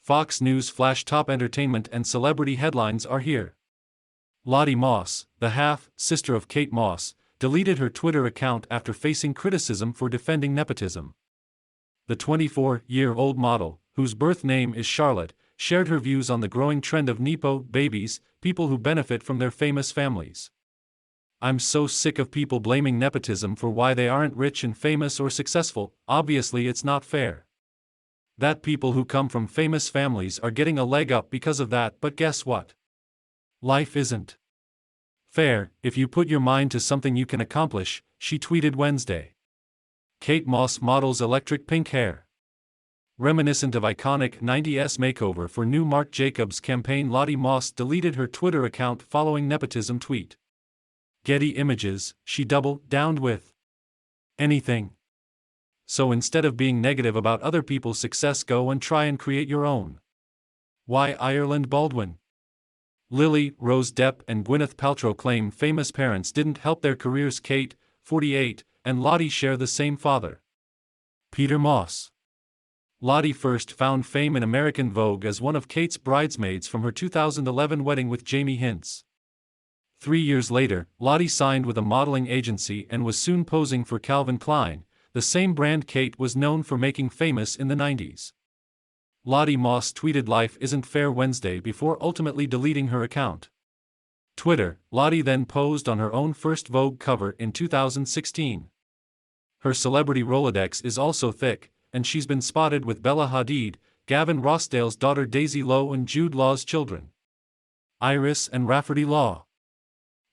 Fox News Flash top entertainment and celebrity headlines are here. Lottie Moss, the half-sister of Kate Moss, deleted her Twitter account after facing criticism for defending nepotism. The 24-year-old model, whose birth name is Charlotte, shared her views on the growing trend of nepo babies, people who benefit from their famous families. "I'm so sick of people blaming nepotism for why they aren't rich and famous or successful. Obviously it's not fair. That people who come from famous families are getting a leg up because of that, but guess what? Life isn't fair if you put your mind to something you can accomplish," she tweeted Wednesday. Kate Moss models electric pink hair. Reminiscent of iconic 90s makeover for new Marc Jacobs campaign, Lottie Moss deleted her Twitter account following nepotism tweet. Getty Images, she doubled down with anything. So instead of being negative about other people's success, go and try and create your own. Why Ireland Baldwin? Lily, Rose Depp and Gwyneth Paltrow claim famous parents didn't help their careers. Kate, 48, and Lottie share the same father. Peter Moss. Lottie first found fame in American Vogue as one of Kate's bridesmaids from her 2011 wedding with Jamie Hintz. 3 years later, Lottie signed with a modeling agency and was soon posing for Calvin Klein, the same brand Kate was known for making famous in the 90s. Lottie Moss tweeted "Life isn't fair" Wednesday before ultimately deleting her account. Twitter. Lottie then posed on her own first Vogue cover in 2016. Her celebrity Rolodex is also thick, and she's been spotted with Bella Hadid, Gavin Rossdale's daughter Daisy Lowe and Jude Law's children, Iris and Rafferty Law.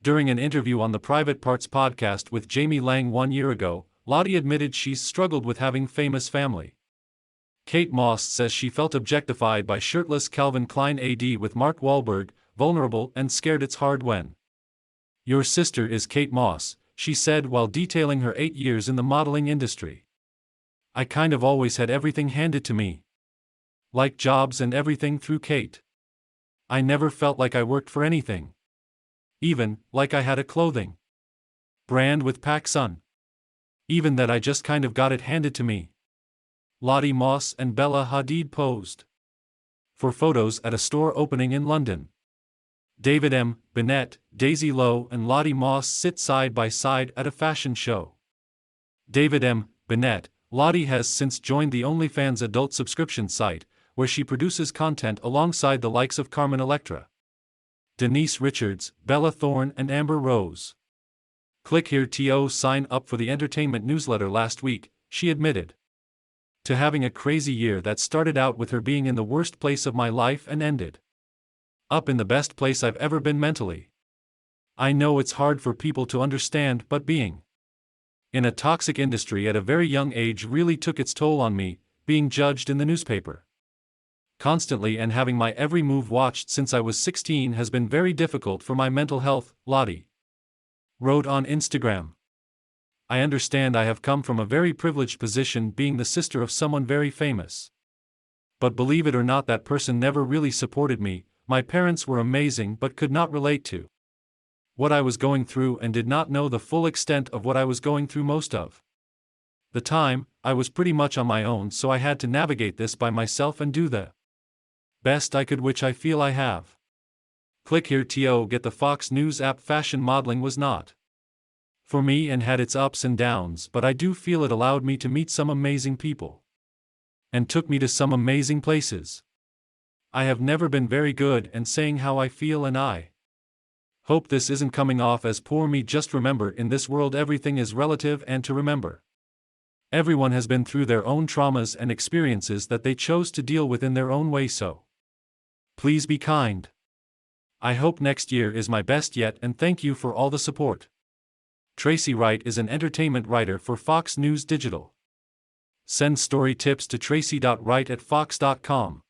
During an interview on the Private Parts podcast with Jamie Lang 1 year ago, Lottie admitted she's struggled with having famous family. Kate Moss says she felt objectified by shirtless Calvin Klein AD with Mark Wahlberg, vulnerable and scared. "It's hard when your sister is Kate Moss," she said while detailing her 8 years in the modeling industry. "I kind of always had everything handed to me. Like jobs and everything through Kate. I never felt like I worked for anything. Even, like I had a clothing brand with PacSun. Even that I just kind of got it handed to me." Lottie Moss and Bella Hadid posed for photos at a store opening in London. David M. Bennett, Daisy Lowe and Lottie Moss sit side by side at a fashion show. David M. Bennett. Lottie has since joined the OnlyFans adult subscription site, where she produces content alongside the likes of Carmen Electra, Denise Richards, Bella Thorne and Amber Rose. "Click here to sign up for the entertainment newsletter last week," she admitted to having a crazy year that started out with her being in the worst place of my life and ended up in the best place I've ever been mentally. "I know it's hard for people to understand, but being in a toxic industry at a very young age really took its toll on me, being judged in the newspaper constantly and having my every move watched since I was 16 has been very difficult for my mental health," Lottie wrote on Instagram. "I understand I have come from a very privileged position, being the sister of someone very famous. But believe it or not, that person never really supported me. My parents were amazing but could not relate to what I was going through and did not know the full extent of what I was going through most of the time. I was pretty much on my own, so I had to navigate this by myself and do the best I could, which I feel I have." Click here to get the Fox News app. Fashion modeling was not for me and had its ups and downs, but I do feel it allowed me to meet some amazing people and took me to some amazing places. I have never been very good at saying how I feel, and I hope this isn't coming off as poor me. Just remember, in this world everything is relative, and to remember everyone has been through their own traumas and experiences that they chose to deal with in their own way, so please be kind. I hope next year is my best yet, and thank you for all the support. Tracy Wright is an entertainment writer for Fox News Digital. Send story tips to tracy.wright@fox.com.